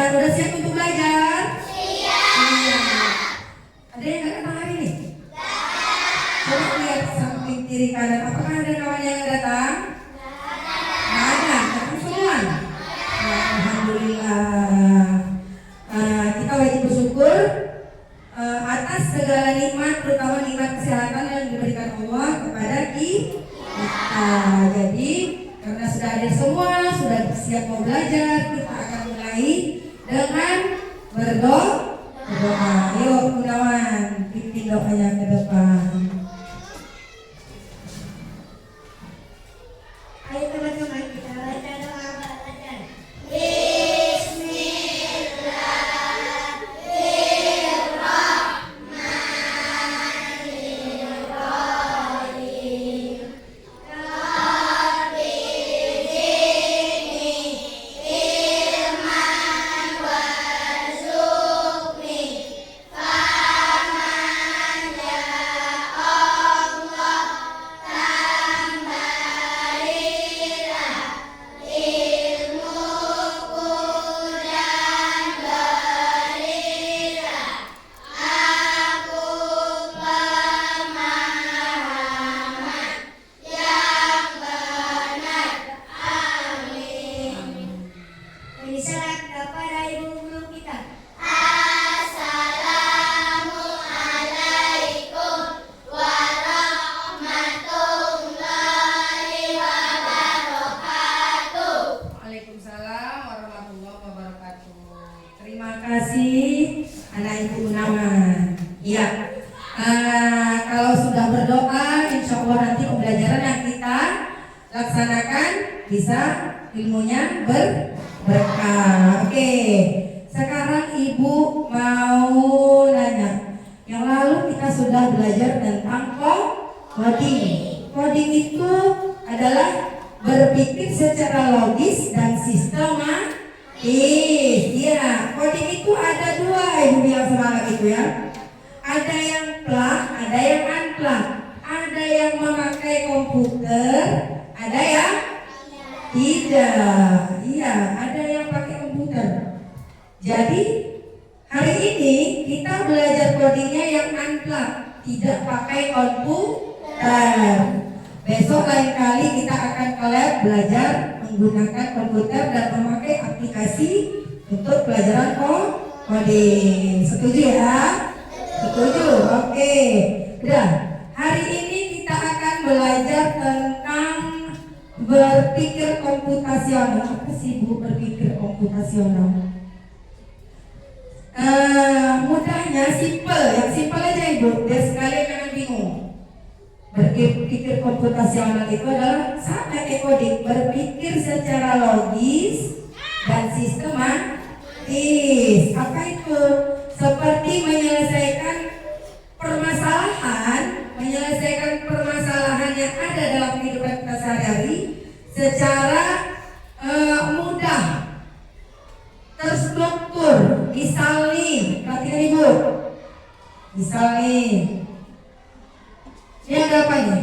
belajar. Udah siap untuk belajar? Siap. Ada yang nggak datang hari ini? Coba lihat samping kiri kanan. Apakah ada kawan yang datang? Nggak ada. Datang semua. Ya, alhamdulillah. Kita wajib bersyukur atas segala nikmat, terutama nikmat kesehatan yang diberikan Allah kepada kita. Jadi karena sudah ada semua, sudah siap mau belajar, kita akan mulai dengan berdoa. Yuk Gunawan, pimpin doanya ke depan. Ayo teman-teman, kita baca doa bacaan. Salam kepada ibu guru kita. Assalamualaikum warahmatullahi wabarakatuh. Waalaikumsalam warahmatullahi wabarakatuh. Terima kasih anak ibu Gunawan. Iya. Kalau sudah berdoa, insya Allah nanti pembelajaran yang kita laksanakan bisa ilmunya berkah. Oke. Sekarang ibu mau nanya. Yang lalu kita sudah belajar tentang coding. Coding itu adalah berpikir secara logis dan sistematis. Iya, coding itu ada dua, ibu bilang semangat itu ya. Ada yang plug, ada yang unplug. Ada yang memakai komputer, ada yang tidak. Iya, ada yang pakai komputer. Jadi hari ini kita belajar codingnya yang unplug, tidak pakai komputer. Besok lain kali kita akan belajar menggunakan komputer dan memakai aplikasi untuk pelajaran coding. Setuju ya? Setuju? Oke. Udah. Hari ini kita akan belajar tentang berpikir komputasional. Apa sih Bu berpikir komputasional? Mudahnya simple, yang simple aja Ibu, biar sekalian jangan bingung. Berpikir komputasional itu adalah sama kayak coding, berpikir secara logis dan sistematis. Apa itu? Seperti menyelesaikan permasalahan yang ada dalam kehidupan kita sehari-hari secara mudah, terstruktur. Misal nih, perhatikan Ibu. Misal nih, ini ada apa nih?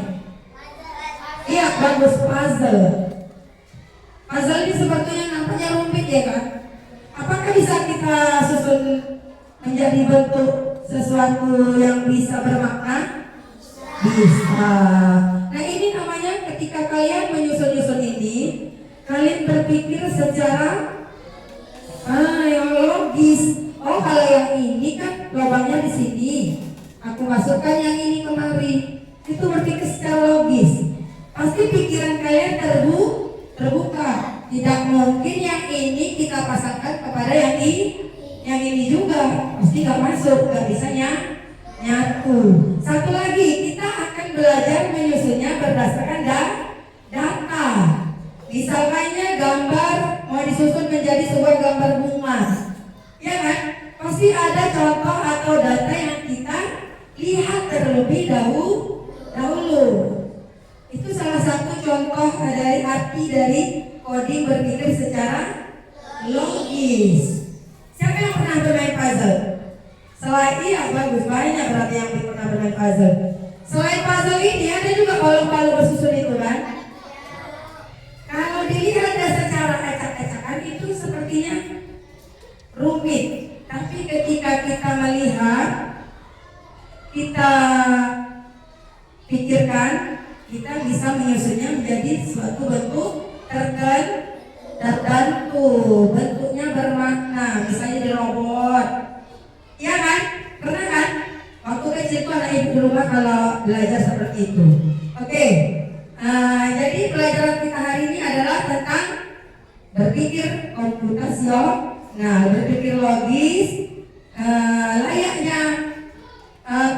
Iya, bagus, puzzle. Puzzle ini sepertinya nampaknya rumit ya kan? Apakah bisa kita susun menjadi bentuk sesuatu yang bisa bermakna? Bisa. Nah ini namanya ketika kalian menyusun-nyusun ini, kalian berpikir secara yang logis. Oh kalau yang ini kan lubangnya di sini, aku masukkan yang ini kemari. Itu berpikir secara logis. Pasti pikiran kalian terbuka. Tidak mungkin yang ini kita pasangkan kepada yang ini juga. Pasti gak masuk, gak bisa nyatu. Satu lagi, kita akan belajar menyusunnya berdasarkan data. Misalkannya gambar mau disusun menjadi sebuah gambar bunga, ya kan? Pasti ada contoh atau data yang kita lihat terlebih dahulu. Itu salah satu contoh dari arti dari coding berpikir secara logis. Siapa yang pernah bermain puzzle? Selain iya bagus, banyak berarti yang pernah bermain puzzle. Selain puzzle ini ada juga palu-palu bersusun itu kan? Kalau dilihat secara acak-acakan itu sepertinya rumit. Tapi ketika kita melihat, kita pikirkan, kita bisa menyusunnya menjadi suatu bentuk tertentu, bentuknya bermakna, misalnya di robot. Iya kan? Pernah kan? Waktu kecil itu anak ibu di rumah kalau belajar seperti itu. Oke. Jadi pelajaran kita hari ini adalah tentang berpikir komputasional, berpikir logis, layaknya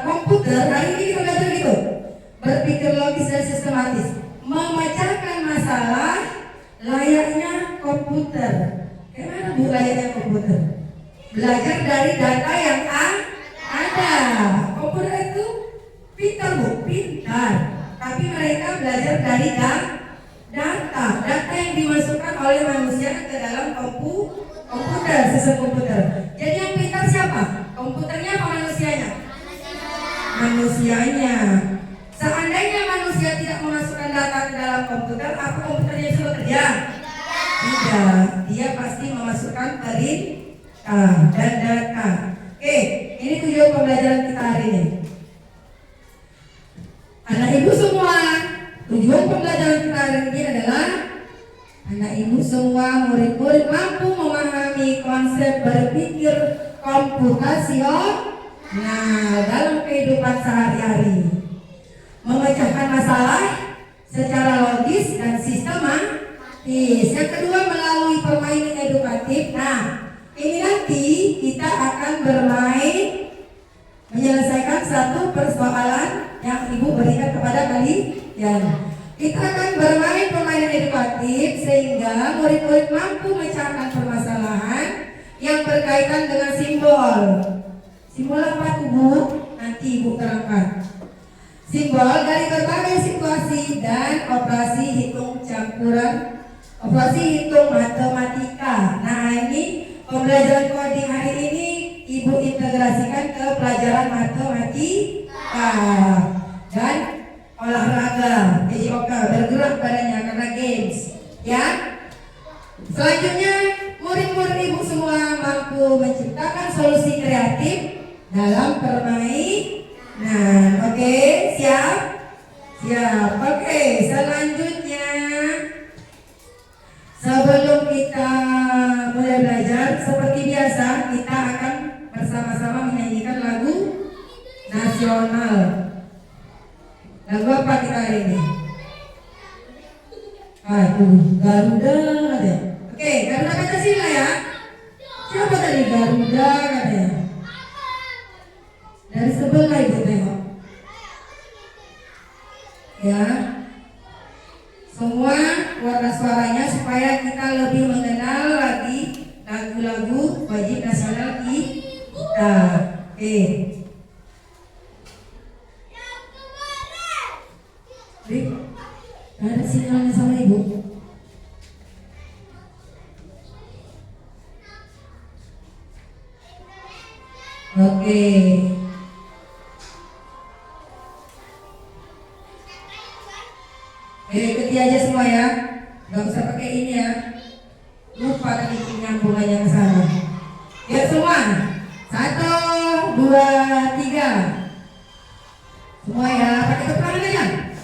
komputer. Hari ini kita belajar gitu, berpikir logis dan sistematis, memecahkan masalah layaknya komputer. Gimana Bu layaknya komputer? Belajar dari data yang ada. Komputer itu pintar Bu, pintar. Tapi mereka belajar dari data yang dimasukkan oleh manusia ke dalam komputer, sistem komputer. Jadi yang pintar siapa? Komputernya apa manusianya? Manusianya. Seandainya manusia tidak memasukkan data ke dalam komputer, apa komputernya bisa bekerja? Tidak. Dia pasti memasukkan perintah dan data. Oke, ini tujuan pembelajaran kita hari ini. Anak ibu semua, tujuan pembelajaran kita hari ini adalah anak ibu semua, murid-murid mampu memahami konsep berpikir komputasional dalam kehidupan sehari-hari, memecahkan masalah secara logis dan sistematis. Yang kedua, melalui permainan edukatif. Ini nanti kita akan bermain menyelesaikan satu persoalan yang ibu berikan kepada kalian. Kita akan bermain permainan edukatif sehingga murid-murid mampu memecahkan permasalahan yang berkaitan dengan simbol. Simbol apa tuh Bu? Nanti ibu terangkan. Simbol dari berbagai situasi dan operasi hitung campuran, operasi hitung matematika. Ini pembelajaran coding hari ini ibu integrasikan ke pelajaran matematika dan olahraga, PJOK, bergerak badannya karena games. Ya. Selanjutnya, murid-murid ibu semua mampu menciptakan solusi kreatif dalam permainan. Oke, siap? Siap. Oke, selanjutnya sebelum kita mulai belajar, seperti biasa kita akan bersama-sama menyanyikan lagu nasional. Lagu apa kita hari ini? Garuda ada. Oke, Garuda Pancasila ya. Siapa tadi Garuda katanya? Dari sebelah ibu tengok. Ya. Semua warna suaranya supaya kita lebih mengenal lagi lagu-lagu wajib nasional kita. Oke. Ada sinyalnya sama ibu. Oke. Ikuti aja semua ya. Gak usah pakai ini ya. Lupa tadi nyambungannya ke sana. Ya semua. 1, 2, 3. Semua ya. Pakai keterangan aja.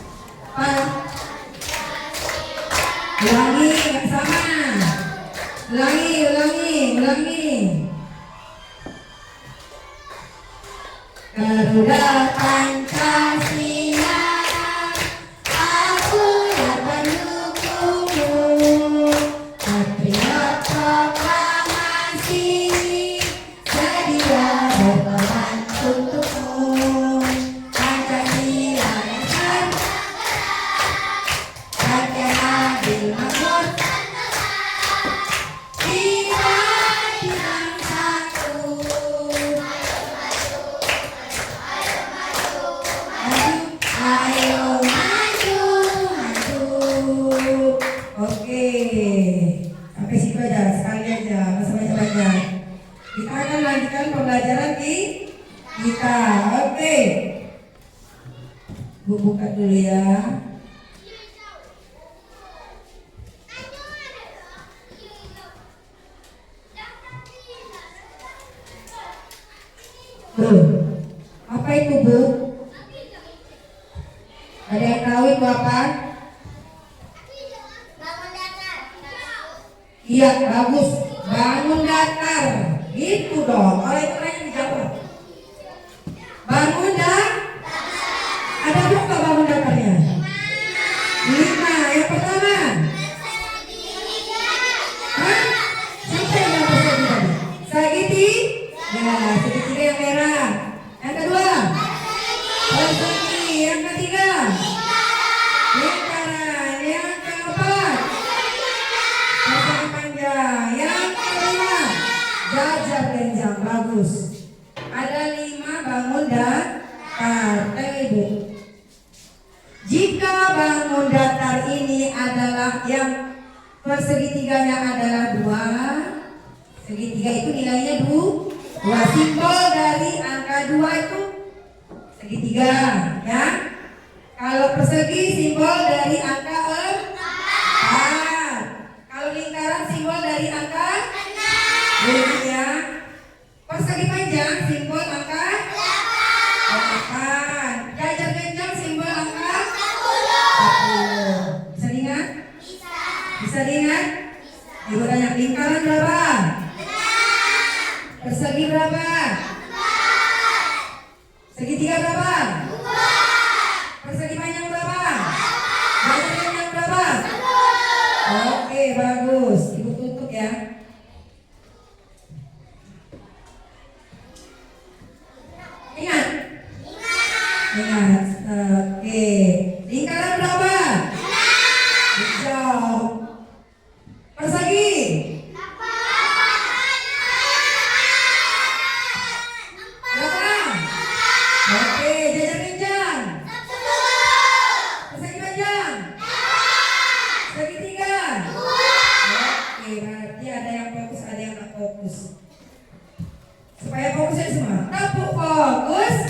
Ulangi, nggak sama. Ulangi. Garuda Pancasila, aku yang pendukungmu. Patriot proklamasi, sedia berkorban untukmu. Pancasila yang rakyat adil makmur, kita yang satu. Ayo maju. Oke, sampai situ aja, sekali aja, masa banyak-banyak. Kita akan lanjutkan pembelajaran kita. Oke, Bu buka dulu ya. Tuh. Apa itu, Bu? Ada yang tahu itu apa? Bangun datar. Iya, bagus. Bangun datar. Itu dong. Kalau itu nanya dijawab. Bangun datar. Ada berapa bangun datarnya? 5. Yang pertama. Hah? Siapa yang bersegi tadi? Segitiga. Segitiga yang merah. Yang kedua. Persegi. Yang ketiga. Lingkaran. Yang keempat. Persegi panjang. Yang kelima. Jajar genjang. Bagus. Ada 5 bangun datar. Tengok Ibu. Jika bangun datar ini adalah yang persegitiganya adalah 2, segitiga itu nilainya 2. Simbol dari angka 2 itu segitiga, ya. Kalau persegi simbol dari angka 4. Kalau lingkaran simbol dari angka 6, ya. Persegi panjang simbol angka 8. Jajar genjang simbol angka 10. Bisa diingat? Bisa diingat? Ibu tanya, lingkaran berapa? Persegi berapa? Segitiga berapa? Persegi panjang berapa? Jajar genjang berapa? Oke, bagus. Ibu tutup ya. Ingat? Ingat. Oke. Lingkaran berapa? Hijau. Persegi? Berapa? Oke, jajar genjang. Persegi panjang? Segitiga? Oke, berarti ada yang fokus, ada yang tak fokus. Supaya fokusnya semua. Tepuk fokus.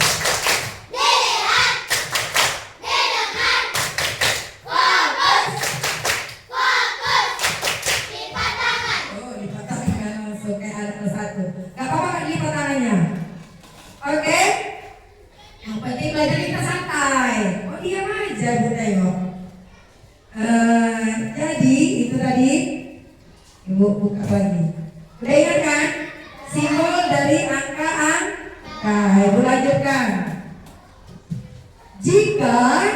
Oh, lipat tangan langsung kayak anak kelas 1. Gak apa-apa kan lipat tangannya. Oke? Yang penting belajar kita santai. Oh, diam aja Bu tengok. Jadi itu tadi Ibu buka lagi. Udah ingat kan? Simbol dari angka. Ibu lanjutkan. Jika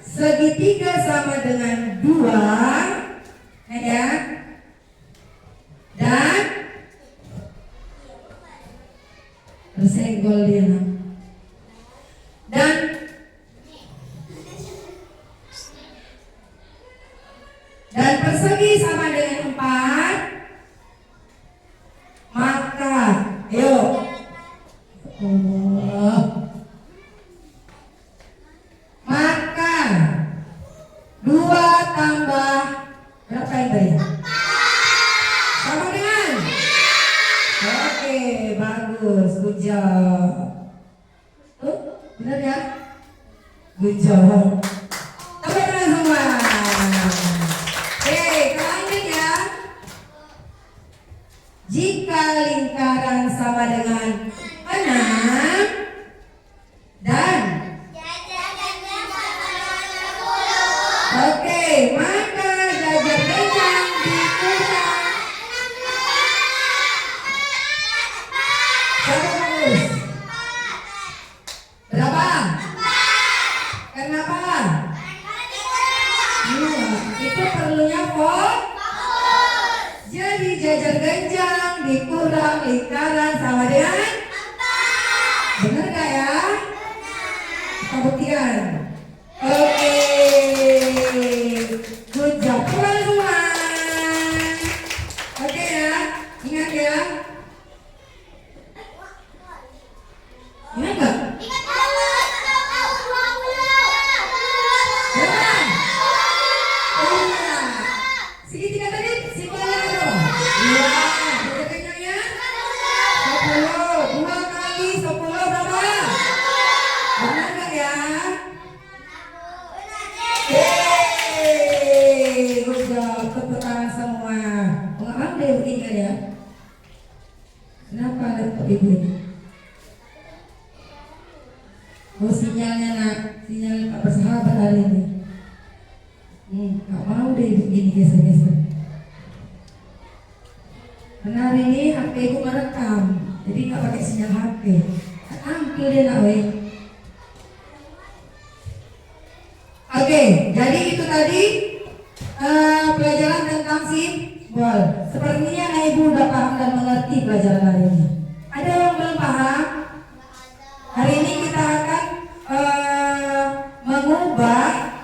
segitiga sama dengan 2, ya, dan tersenggol dia. Dan persegi sama dengan 4, maka ayo maka 2 tambah berapa yang tadi? Sama dengan? Oke, bagus, good job. Benar ya? Good job. Tepuk tangan semua. Oke, lanjut ya. Jika lingkaran sama dengan 6 dan oke, maka jajar genjang dikurang. Bagus. Berapa? Kenapa? Itu perlunya fokus. Jadi jajar genjang dikurang lingkaran sama dengan 4. Benar gak ya? Kita buktikan. Oke. Good job. Pulang semua. Oke ya. Ingat ya. Ingat gak? Berapa? Iya. Segitiga tadi simbolnya apa? Iya. Jajar genjangnya 10. 2 kali 10 berapa? Benar gak ya? Yeay, good job. Tepuk tangan semua. Pengalaman deh begini kan ya. Kenapa laptop ibu ini? Oh sinyalnya nak, sinyal tak bersahabat hari ini. Gak mau deh begini geser-geser. Karena hari ini HP ku merekam, jadi gak pakai sinyal HP. Tampil deh nak weh. Oke, jadi itu tadi pelajaran tentang simbol. Sepertinya anak ibu udah paham dan mengerti pelajaran hari ini. Ada yang belum paham? Hari ini kita akan mengubah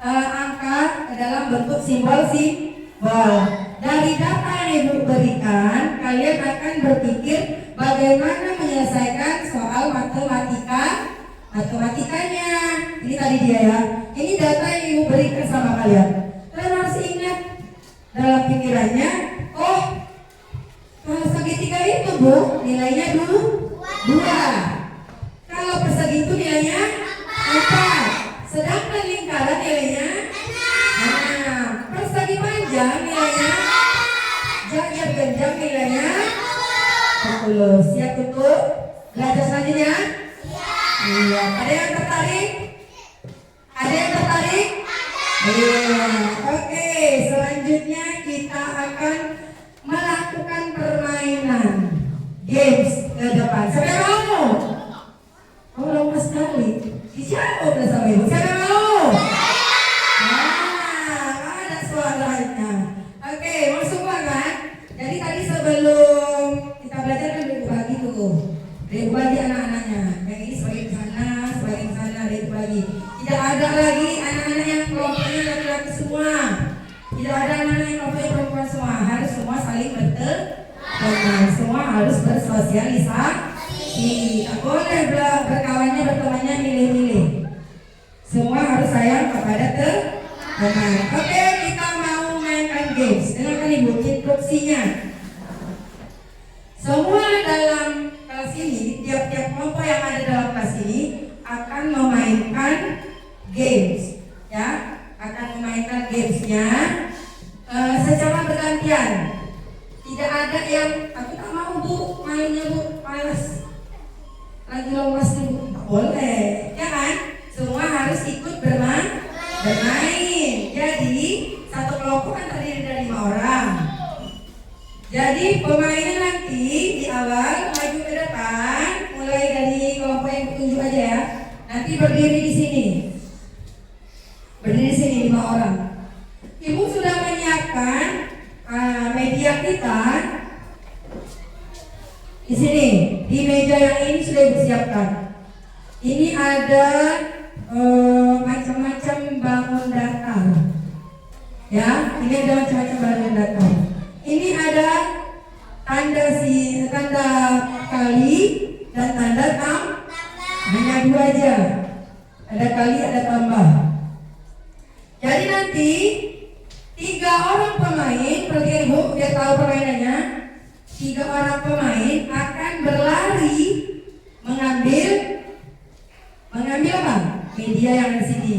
angka dalam bentuk simbol-simbol. Dari data yang ibu berikan, kalian akan berpikir bagaimana menyelesaikan soal matematikanya. Ini tadi dia ya. Ini data yang ibu berikan sama kalian. Kalian harus ingat dalam pikirannya, oh kalau segitiga itu bu, nilainya dulu 2. Kalau persegi itu nilainya 4. Sedangkan lingkaran nilainya 6. Persegi panjang nilainya, jajar genjang nilainya 10. Siap untuk belajar selanjutnya? Iya. Ada yang tertarik? Ada yang tertarik? Iya. Oke, selanjutnya kita akan melakukan permainan games ke depan. Siapa yang mau? Oh, lama sekali. Dijawab lah sama ibu. Siapa yang mau? Ada suaranya. Oke, masuklah kan? Jadi tadi sebelum kita belajar kan bagi tuh. Bagi anak-anaknya. Yang ini sebagian sana, bagi. Tidak ada lagi anak-anak yang kelompoknya laki-laki semua. Tidak ada anak-anak yang kelompoknya perempuan semua. Harus semua saling berteman. Semua harus bersosialisasi. Tak boleh berkawannya, bertemannya milih-milih. Semua harus sayang kepada teman. Oke, kita mau mainkan games. Dengarkan ibu instruksinya. Semua dalam kelas ini, tiap-tiap kelompok yang ada dalam kelas ini akan memainkan games, ya, akan memainkan gamesnya secara bergantian. Tidak ada yang aku tak mau bu, mainnya bu, malas, lagi lolos nih bu, tak boleh, ya kan? Semua harus ikut bermain. Jadi satu kelompok kan terdiri dari 5 orang. Jadi pemainnya nanti di awal maju ke depan, mulai dari kelompok yang petunjuk aja ya. Nanti berdiri di sini. Berdiri di sini 5 orang. Ibu sudah menyiapkan media kita di sini. Di meja yang ini sudah ibu siapkan. Ini ada macam-macam bangun datar. Ya, ini ada macam-macam bangun datar. Ini ada tanda kali dan tanda hanya 2 aja. Ada kali, ada tambah. Jadi nanti 3 orang pemain, perhatikan ibu, biar tahu permainannya. 3 orang pemain akan berlari mengambil apa? Media yang di sini.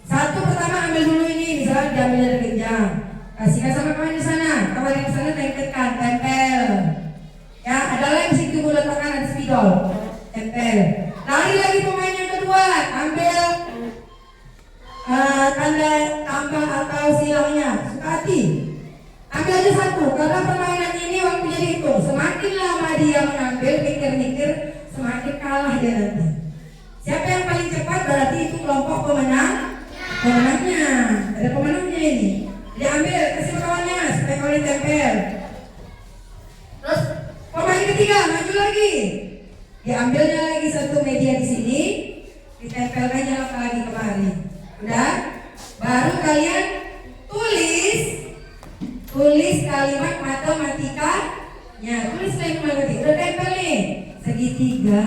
Satu pertama ambil dulu ini, misalnya diambil dari genjang. Kasihkan sama kawan di sana, kawan yang di sana tempel. Ya, ada lagi di situ letakkan ada spidol, tempel. Lari lagi pemain yang kedua, ambil tanda tambah atau silangnya, suka hati. Ambil aja satu, karena permainan ini waktunya dihitung. Semakin lama dia mengambil, mikir-mikir, semakin kalah dia nanti. Siapa yang paling cepat berarti itu kelompok pemenangnya. Ada pemenangnya ini. Dia ambil, kasih kawannya supaya kawannya tempel. Terus pemain ketiga maju lagi. Diambilnya lagi satu media di sini, ditempelkannya lagi kemari. Udah? Baru kalian tulis kalimat matematikanya. Tulis kalimat matematika. Udah tempel nih. Segitiga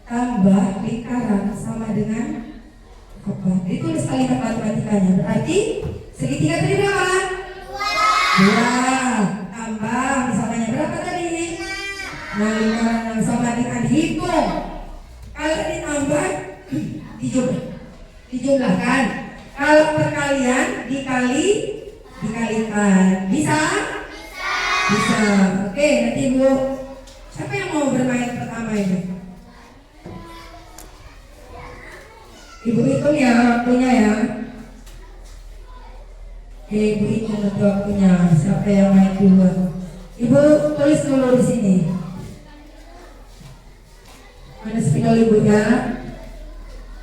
tambah lingkaran sama dengan apa? Ditulis kalimat matematikanya. Berarti segitiga tadi berapa? 2 tambah misalnya berapa tadi? Nah, lingkaran sama dengan dihitung. Kalau ditambah dijumlahkan. Kalau perkalian dikalikan. Bisa? Bisa. Oke, nanti Bu. Siapa yang mau bermain pertama ini? Ibu hitung ya waktunya ya. Oke, ibu hitung nanti waktunya. Siapa yang main duluan? Ibu tulis dulu di sini. Mana spidol ibu ya?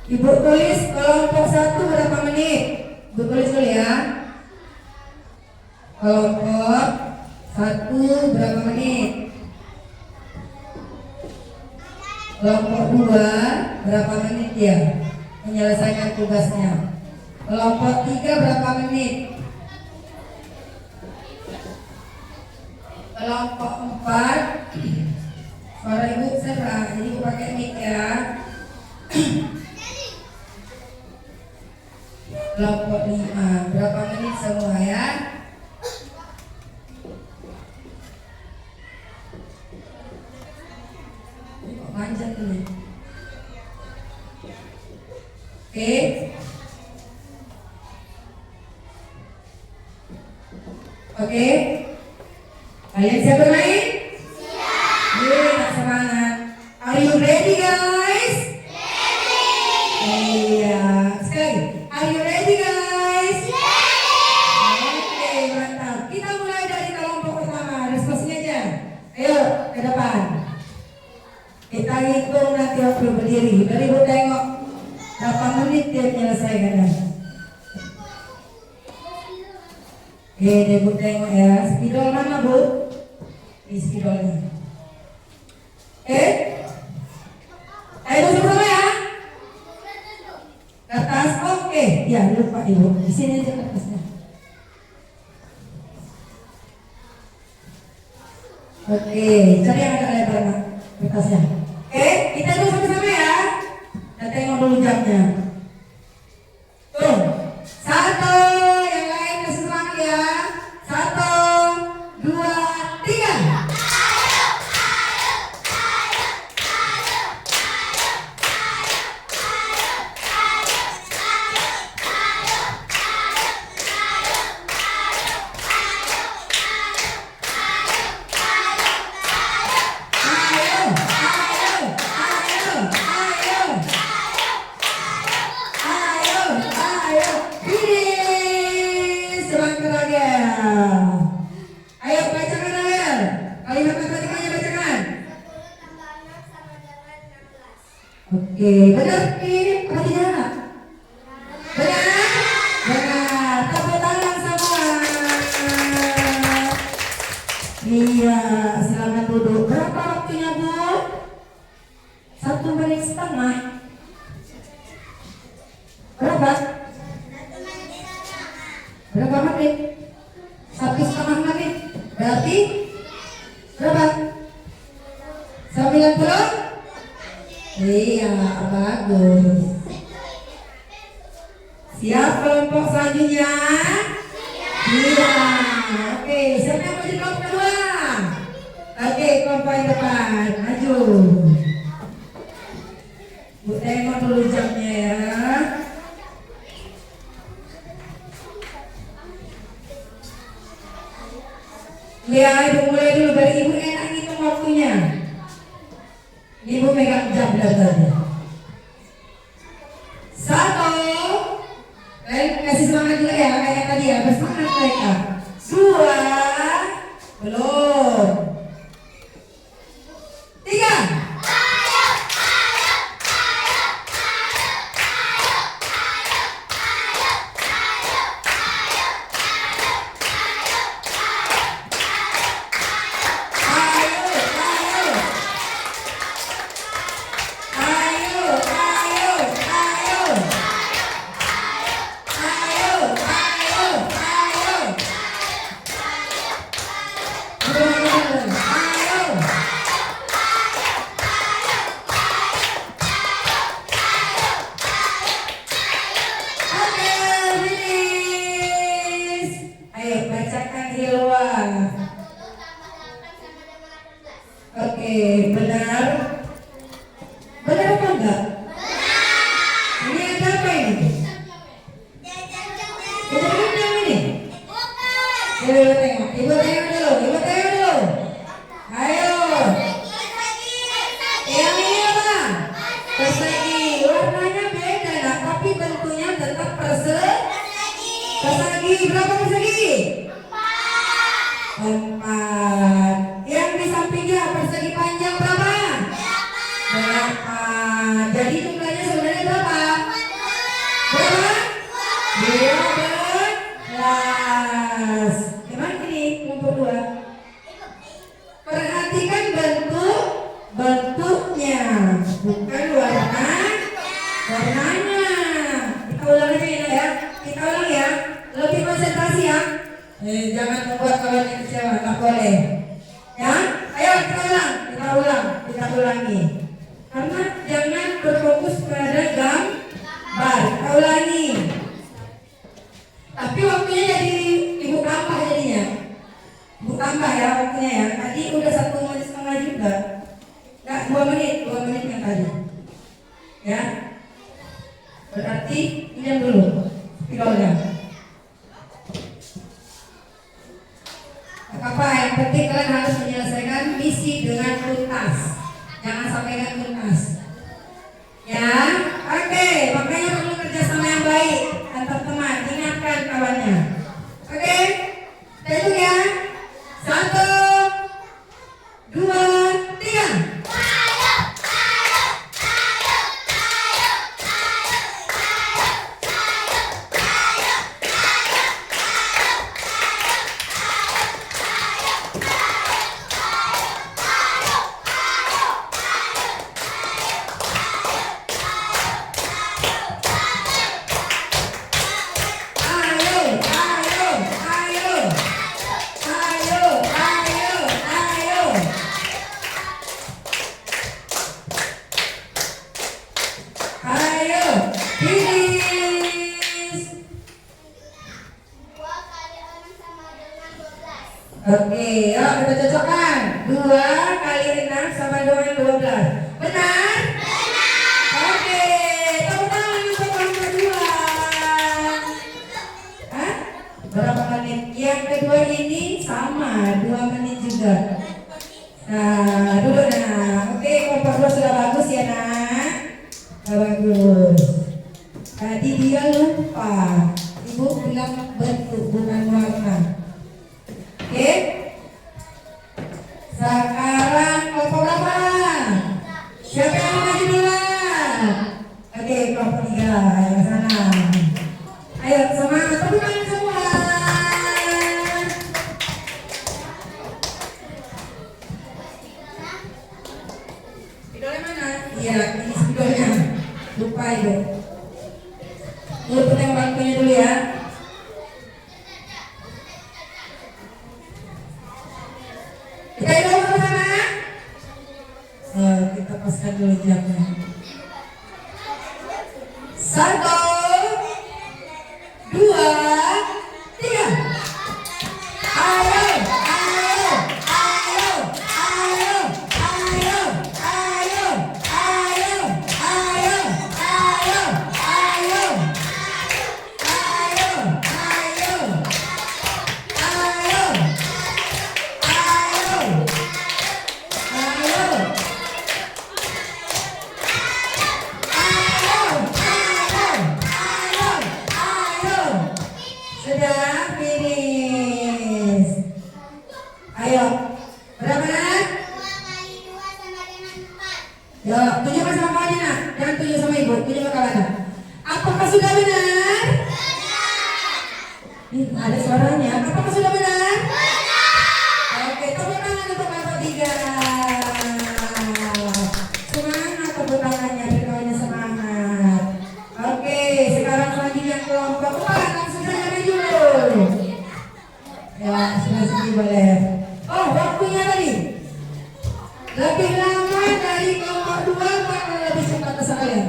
Ibu tulis kelompok 1 berapa menit? Ibu tulis dulu ya. Kelompok 1 berapa menit? Kelompok 2 berapa menit ya menyelesaikan tugasnya? Kelompok 3 berapa menit? Kelompok 4 suara ibu serak, jadi ibu pakai mic ya. Kelompok 5 berapa menit semua ya? Panjang ini. Oke. Oke. Kalian siap bermain? Siap. Yeay, semangat. Are you ready guys? Ready. Iya. Sekali. Are you ready guys? Ready. Oke, mantap. Kita mulai dari kelompok pertama. Diskusinya aja. Ayo ke depan. Kita hitung nanti waktu berdiri. Dari ibu tengok berapa menit dia menyelesaikannya. Oke, ibu tengok ya. Spidol mana bu? Di spidolnya. Ayo bersama ya. Kertas, oke. Ya lupa ibu. Di sini aja kertasnya. Oke, cari yang agak lebar nak kertasnya. Kita dulu sama-sama ya. Kita tengok dulu jamnya. Tuh, 1, yang lain kasih semangat ya. 1, 2, 3. Oke, benar nih, apa tidak? Benar? Benar, tepuk tangan semua. Iya, silakan duduk. Berapa waktunya bu? 1 menit setengah. Berapa? Berapa menit? 1,5 menit. Berarti berapa? 90? Iya, bagus. Siap kelompok selanjutnya? Iya. Oke, siapa yang mau jadi kelompok kedua? Oke, kelompok yang depan, maju. Bu tengok dulu jamnya ya. Lihat, ibu mulai dulu dari ibu enak hitung waktunya. Ibu megang jam dari tadi. 1, kasih semangat juga ya kayak tadi ya, bersemangat mereka. 2, belum. 3. Ayo. ulangi. Karena jangan berfokus pada gambar. Kita ulangi. Tapi waktunya jadi ibu tambah jadinya. Ibu tambah ya waktunya ya. Tadi udah 1 menit setengah juga. Enggak 2 menit yang tadi. Ya. Berarti pinjam dulu spidolnya. Apa yang penting kalian harus menyelesaikan misi dengan tuntas. Jangan sampai tuntas. Ya, oke. Makanya perlu kerjasama yang baik antar teman. Ingatkan kawannya. Oke, kita hitung ya. 1, 2, 3. Oke, yuk kita cocokkan. 2 kali 6 sama dengan 12. Benar? Benar. Oke, tepuk tangan untuk yang kedua. Hah? Berapa menit? Yang kedua ini sama, 2 menit juga. Nah, duduk nah. Oke, kelompok 2 sudah bagus ya nak. Sudah bagus. Tadi dia lupa. Ibu bilang bentuk bukan warna. Oke. Sekarang kelompok berapa? Siapa yang mau maju duluan? Oke, kelompok 3 yang sana. Ayo semangat, tepuk tangan semua. Spidolnya mana? Iya, ini spidolnya. Lupa itu. Lu tengok bangkunya dulu ya. Kita hitung sama-sama. Kita paskan dulu jamnya. 1, 2, 3. Ayo, ayo, ayo, ayo, ayo, ayo, ayo, ayo, ayo, ayo, ayo, ayo, ayo. Sudah finish. Ayo, berapa nak? 2 kali 2 sama dengan 4. Yuk, tunjukkan sama kawannya nak. Jangan tunjuk sama ibu, tunjuk sama kawannya. Apakah sudah benar? Benar. Ada suaranya. Apakah sudah benar? Benar. Oke, tepuk tangan untuk kelompok 3. Semangat tepuk tangannya, biar kawannya semangat. Oke, sekarang selanjutnya kelompok 4. Langsung saja maju. Ya, sini boleh. Oh, waktunya tadi lebih lama dari kelompok 2 atau lebih cepat ke sekalian?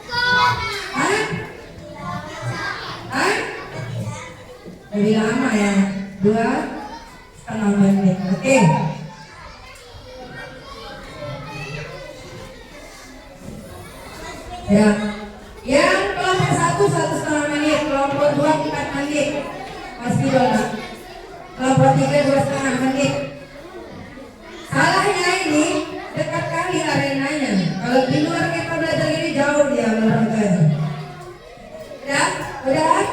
Hah? Hah? Lebih lama ya, 2,5 menit. Oke. Ya. Yang kelompok 1 1,5 menit, kelompok 2 4 menit. Mas Bidola. Kelompok 3 2,5 menit. Salahnya ini dekat kali arenanya. Kalau di luar kita belajar ini jauh dia olahraganya. Udah?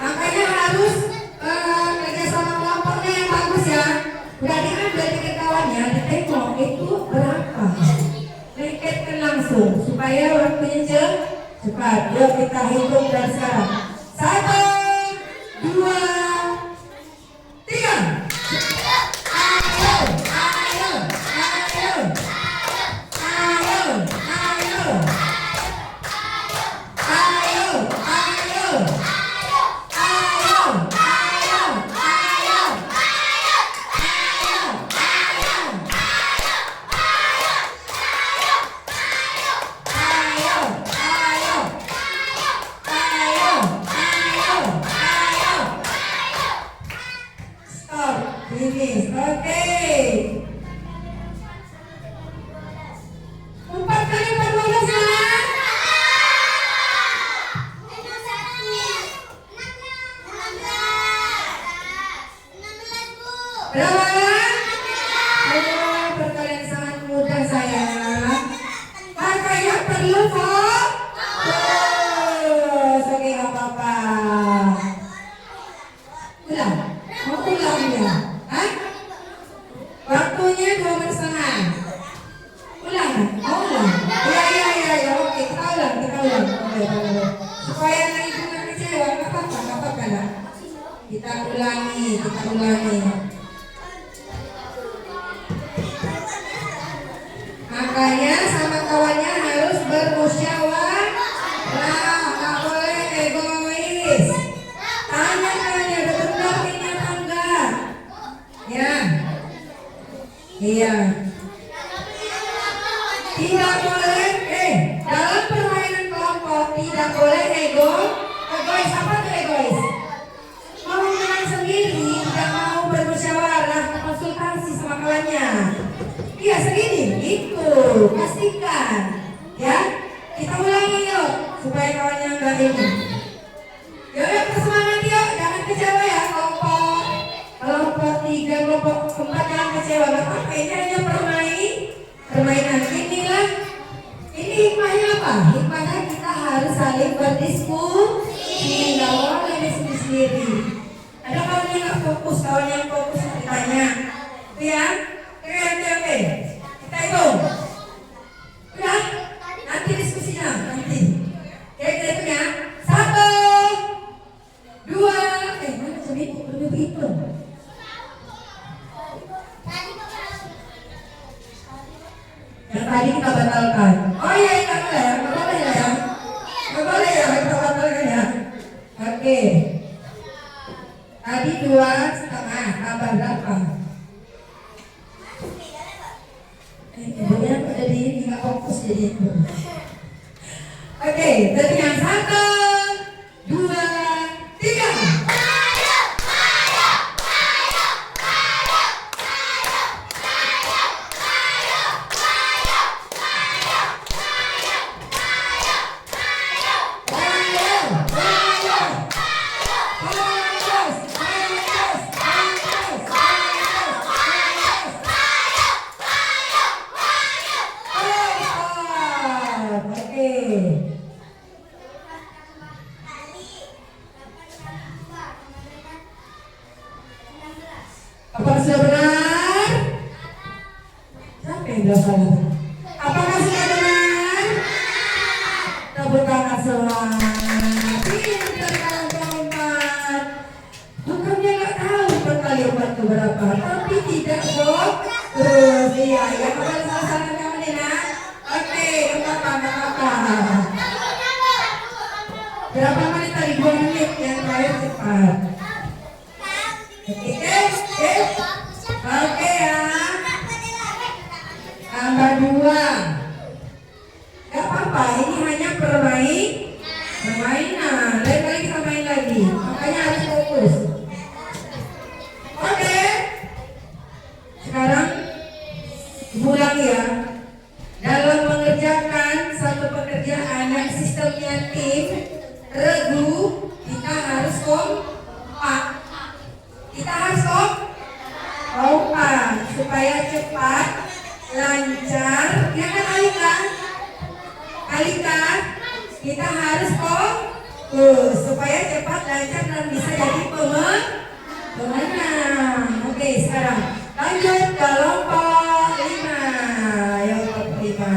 Makanya harus kerja sama kelompoknya yang bagus ya. Udah diambil tiket kawannya, ditengok itu berapa. Lengketkan langsung supaya waktunya cepat. Yuk kita hitung dari sekarang. 1, 2, 3. Ayo, ayo, ayo, ayo, ayo, ayo, ayo, ayo, ayo, ayo, kita ulangi. Makanya sama kawannya harus bermusyawarah, nggak boleh egois. Tanya-tanya, udah benar ini apa enggak? Ya, iya. Tidak boleh, dalam permainan kelompok tidak boleh egois. Apa tuh egois? Mau menang sendiri, tidak mau bermusyawarah, konsultasi sama kawannya. Iya segini, itu pastikan, ya. Kita ulangi yuk, supaya kawannya enggak ini. Yuk, kita semangat yuk, jangan kecewa ya kelompok 3, kelompok 4 jangan kecewa. Gak apa-apa, ini hanya permainan. Inilah, ini hikmahnya apa? Hikmahnya kita harus saling berdiskusi, nggak boleh diskusi sendiri. Ada kawan yang nggak fokus, kawan yang fokus ditanya, itu ya. Oke. Kita hitung. Udah, nanti diskusinya nanti. Oke, kita hitung ya. 1, 2, mana coba lebih hitung. Yang tadi kita batalkan. Oh iya, nggak boleh ya, nggak boleh ya, nggak boleh ya, kita batalkan ya. Oke. Tadi 2,5 tambah berapa? Ibunya ada di ini nggak fokus jadi itu. Oke, jadi yang 1, 2, 3. Apakah sudah benar? Siapa yang bilang salah? Apakah sudah benar? Tepuk tangan semua. Pintar kawan-kawan. Bukannya nggak tahu kali 4 itu berapa, tapi tidak fokus. Iya, kembali salah kamu nih nak. Oke, apa? Berapa menit tadi? 2 menit yang terakhir cepat. Oke ya. Tambah 2. Gak apa-apa, ini hanya permainan. Lain kali kita main lagi. Makanya harus fokus. Oke. Sekarang ulang ya. Dalam mengerjakan satu pekerjaan yang sistemnya tim, regu, kita harus kompak. Kompak supaya cepat, lancar. Ya kan Alika? Kita harus fokus supaya cepat, lancar dan bisa jadi pemenang. Oke, sekarang lanjut ke kelompok 5. Ya, kelompok 5.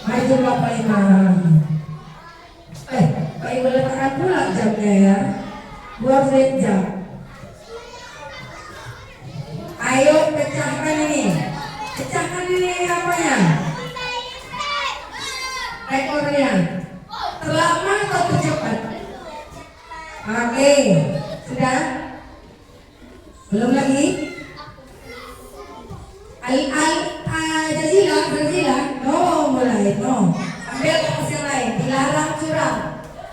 Maju kelompok 5. Pak Ibu letakkan pula jamnya ya. 2 menit jam. Ayo pecahkan ini apanya? Rekornya. Terlama atau tercepat? Oke, sudah? Belum lagi? Jazila, mulai. Ambil kertas yang lain, dilarang curang.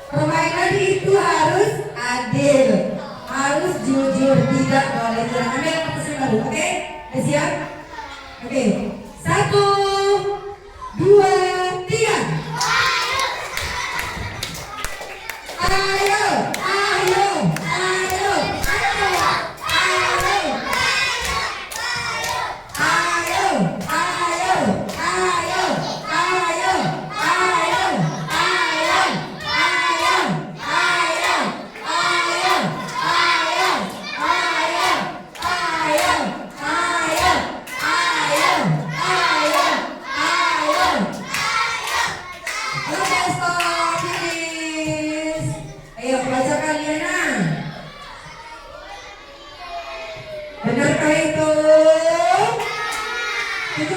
Permainan itu harus adil, harus jujur, tidak boleh curang. Ambil kertas yang baru, oke? Udah siap? Oke, 1, 2, 3.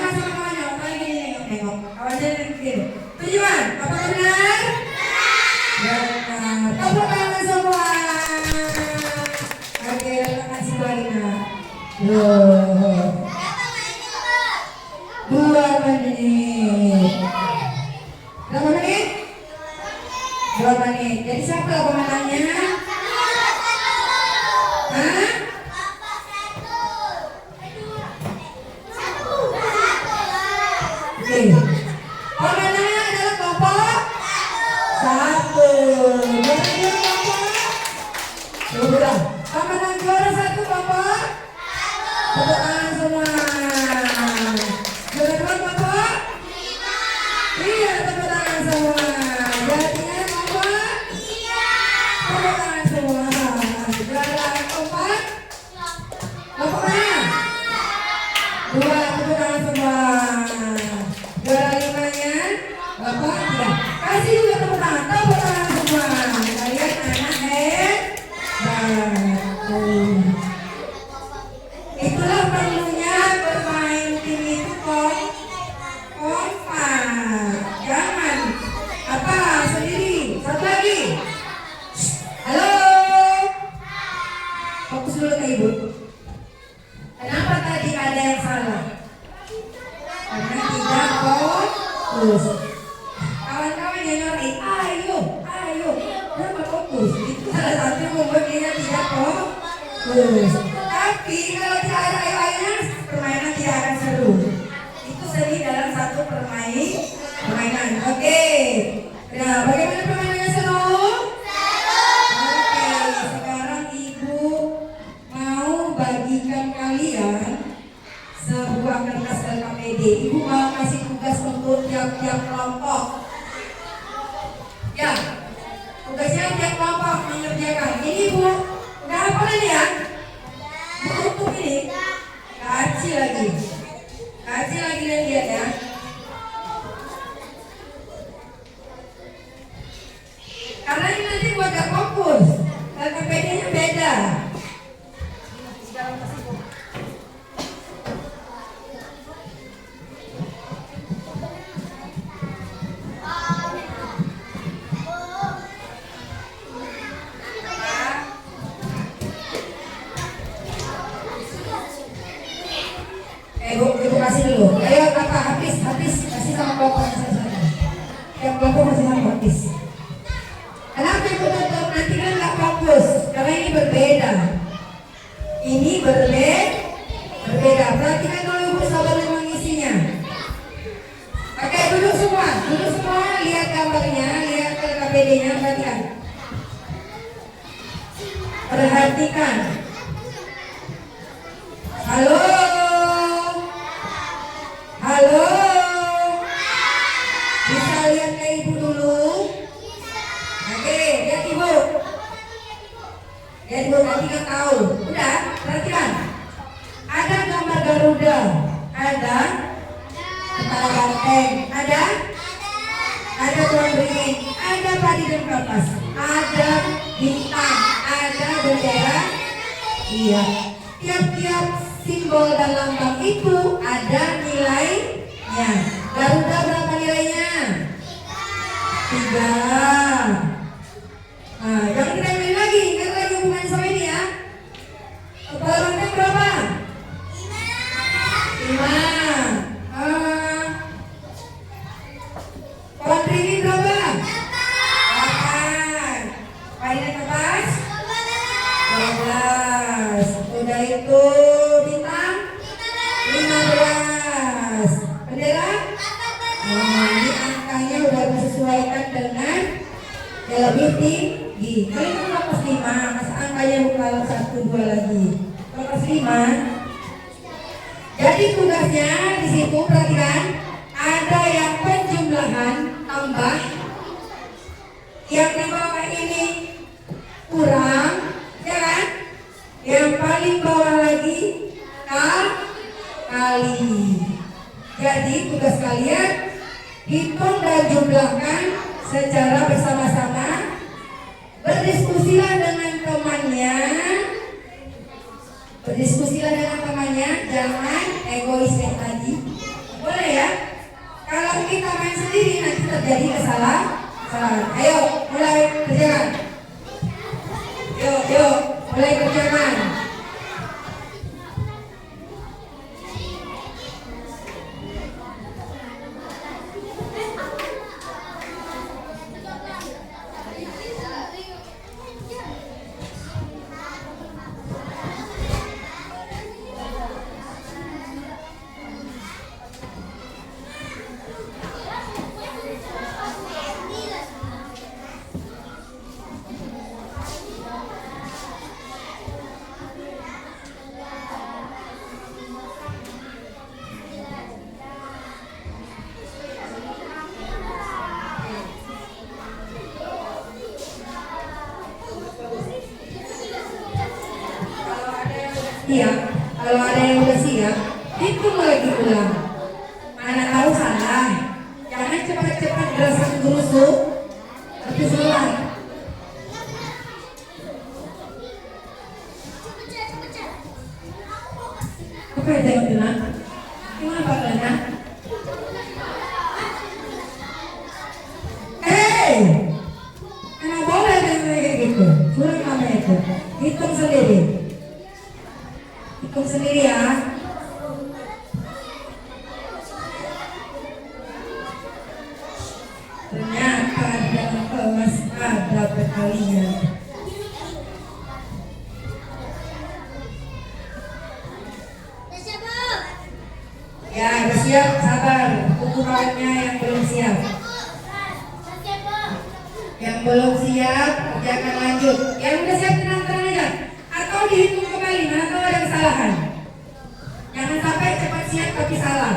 Tujuan sama kawannya, apalagi gini nengok. Kawannya gini. Tujuan, apakah benar? Benar. Tepuk tangan semua. Oke, terima kasih Marina. Loh. 2 menit. Berapa menit? 2 menit. Jadi siapa pemenangnya? Hah? Oke. Pemenangnya adalah kelompok 1. Berarti kelompok 2. Pemenang juara 1 kelompok 1. Tepuk tangan semua. Juara 2 kelompok 5. Iya, tepuk tangan semua. Juara 3 kelompok 3. Tepuk tangan semua. Juara keempat kelompok mana? 2, tepuk tangan semua. Juara 5-nya kelompok 3. Kasih juga tepuk tangan semua. Kalian anak itulah perlunya bermain tim itu kompak. Jangan apa sendiri. Satu lagi. Halo. Fokus dulu ke ibu. Kenapa tadi ada yang salah? Karena tidak fokus. Kawan-kawan yang nyari, ayo. Kenapa fokus? Itu salah satu yang membuat dia tidak fokus. Tapi kalau tidak ada ayo-ayonya, permainan tidak akan seru. Itu seni dalam satu permainan. Oke. Nah, bagaimana permainannya seru? Oke, sekarang ibu mau bagikan kalian sebuah kertas LKPD. Ibu mau kasih tugas untuk tiap-tiap kelompok. Ya, tugasnya tiap kelompok mengerjakan. Ini bu, udah hafal ini ya? Untuk ini, kaji lagi dan lihat ya. Karena ini nanti buat gak fokus, LKPD-nya beda. Ibu kasih dulu. Ayo kakak habis kasih sama kelompok selesai. Yang kelompok masih sama habis. Kenapa ibu tutup? Nanti kan nggak fokus. Karena ini berbeda. Berbeda. Perhatikan dulu ibu sabar mengisinya. Oke, duduk semua. Lihat gambarnya, lihat LKPD-nya. Perhatikan. Halo. Bisa lihat ke ibu dulu? Oke, lihat ibu. Nanti kan tahu. Udah, perhatikan. Ada gambar Garuda, ada kepala banteng, ada pohon beringin, ada padi dan kapas, ada bintang, ada bendera. Iya. Tiap-tiap simbol dan lambang itu ada nilainya. Garuda berapa nilainya? 3. Nah, jangan kita main lagi, ingat lagi hubungan sama ini ya. Kepala banteng berapa? 5. Pohon beringin berapa? 8. Padi dan kapas? 12. Udah itu bintang 15. Bendera? Ini angkanya udah disesuaikan dengan yang lebih tinggi. Kalian kan kelas 5, masa angkanya bukan 1, 2 lagi. Kelas 5. Jadi tugasnya di situ perhatikan, ada yang penjumlahan tambah, yang di bawah ini kurang, ya kan? Yang paling bawah lagi kali. Jadi tugas kalian hitung dan jumlahkan secara bersama-sama. Berdiskusilah dengan temannya, jangan egois kayak tadi. terjadi kesalahan. Ayo, mulai kerjakan. Yuk, mulai kerjakan. Siap, kalau ada yang udah siap, hitung lagi ulang. Mana tahu salah. Jangan cepat-cepat gerasak gerusuk, tapi salah. Apa yang tengok Dina? Gimana Pak Dana? Mana boleh kayak gitu? Kurang namanya itu. Hitung sendiri. Hitung sendiri ya. Ternyata dalam kelas ada perkalian. Ya, udah siap, sabar. Tunggu kawannya yang belum siap. Yang belum siap, kerjakan lanjut. Yang udah siap tenang-tenang aja. Atau dihitung kembali, mana tahu ada kesalahan. Jangan sampai cepat siap tapi salah.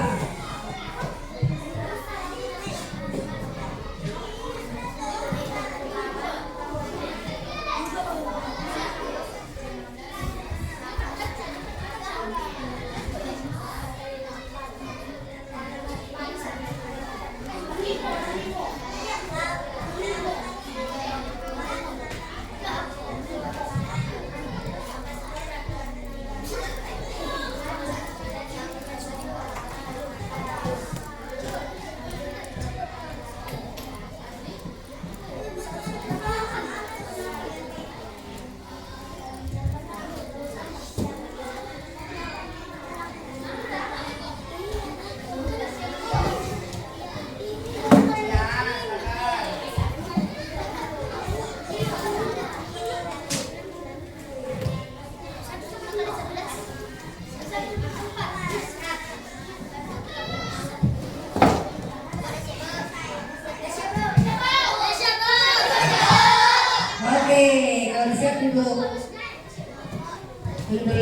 Kalau siap duduk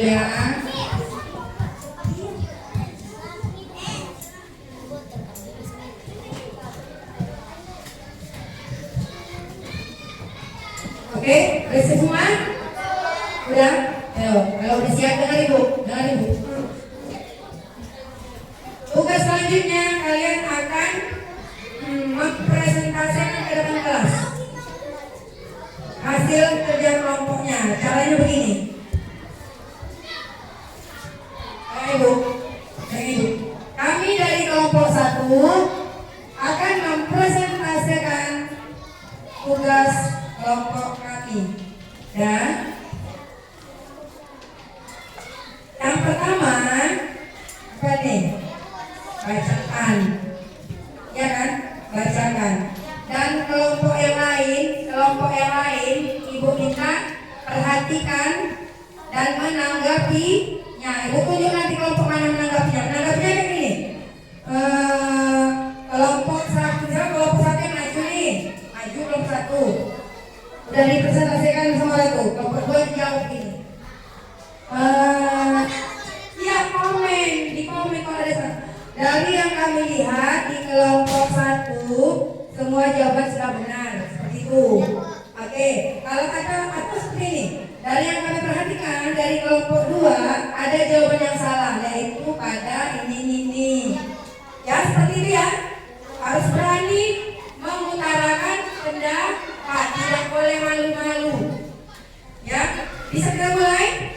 ya. Oke, udah siap semua? Udah? Ayo, kalau udah siap dengar ibu. Tugas selanjutnya kalian akan mempresentasikan ke depan kelas hasil kerja kelompoknya. Caranya begini. Ibu. Kami dari kelompok 1 akan mempresentasikan tugas kelompok kami. Dan yang pertama apa nih? Bacakan. Ya kan? Bacakan. Dan kelompok yang lain ibu minta perhatikan dan menanggapinya. Ibu tunjuk nanti kelompok mana menanggapinya. Menanggapinya kayak gini. Kelompok 1 yang maju nih. Maju kelompok 1. Udah dipresentasikan semua itu. Kelompok 2 jawab gini. Ya di komen kalau ada. Dari yang kami lihat di kelompok 1 semua jawaban sudah benar, seperti itu. Oke, kalau atau seperti ini. Dari yang kami perhatikan dari kelompok 2 ada jawaban yang salah, yaitu pada ini. Ya, seperti itu ya. Harus berani mengutarakan pendapat, tidak boleh malu-malu. Ya, bisa kita mulai?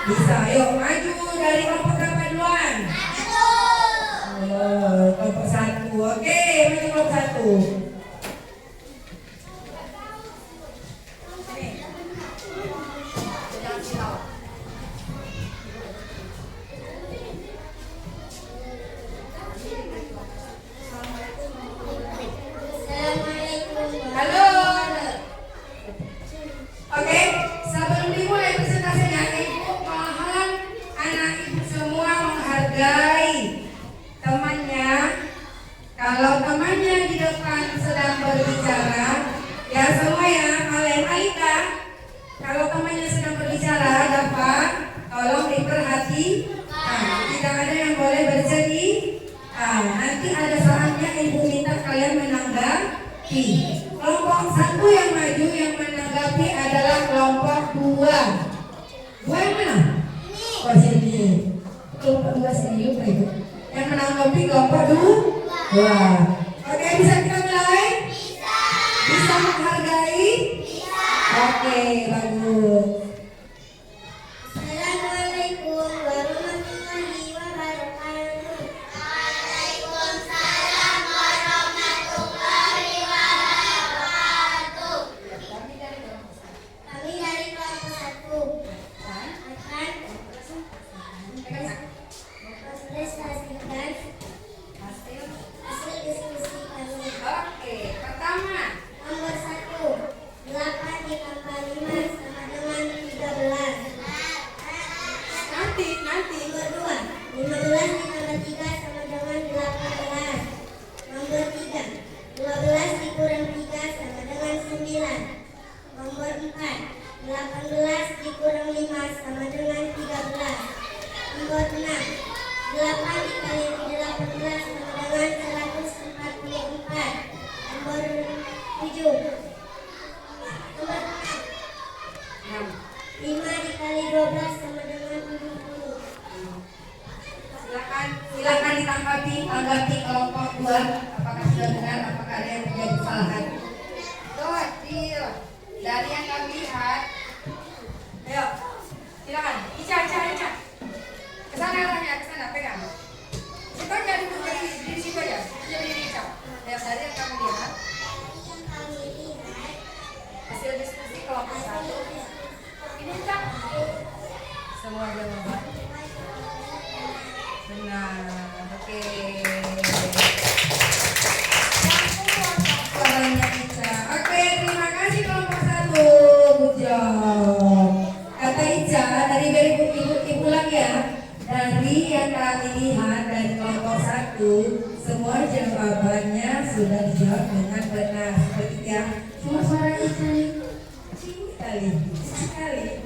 Bisa. Yuk, maju dari kelompok berapa duluan? Kelompok 1. Oke, maju kelompok 1. Nanti ada saatnya ibu minta kalian menanggapi. Kelompok 1 yang maju yang menanggapi adalah kelompok 2. Dua yang mana? Oh sini. Kelompok 2 sini lupa itu. Yang menanggapi kelompok 2. Oke, bisa kita mulai? Bisa menghargai? Oke, bagus. Assalamualaikum warahmatullahi wabarakatuh. Waalaikumsalam warahmatullahi wabarakatuh. Kami dari kelompok 1 akan mempresentasikan hasil diskusi kami. Oke, pertama. Nomor 1, 8 ditambah 5 sama dengan 13. Nanti. Nomor 2, 15 ditambah 3 sama dengan 18. Nomor 3, 12 dikurang 3 sama dengan 9. Nomor 4, 18 dikurang 5 sama dengan 13. Nomor 6, 8 dikali 18 sama dengan 144. Nomor 7, nomor 5 dikali 12 sama dengan 70. Silakan ditanggapi kelompok 2. Apakah sudah benar? Apakah ada yang menjadi kesalahan? Kecil. Dari yang kami lihat. Ayo, silakan. Ica. Kesana arahnya, kesana pegang. Situ aja di situ aja. Jadi Ica. Dari yang kami lihat. Hasil diskusi kelompok 1. Ini Ica. Semua jawaban. Benar, oke. Suaranya Ica. Oke, terima kasih kelompok 1. Good job. Kata Ica, dari ibu ulang ya. Dari yang kami lihat dari kelompok 1, semua jawabannya sudah dijawab dengan benar. Seperti ya. Cuma suara Ica nih sekali.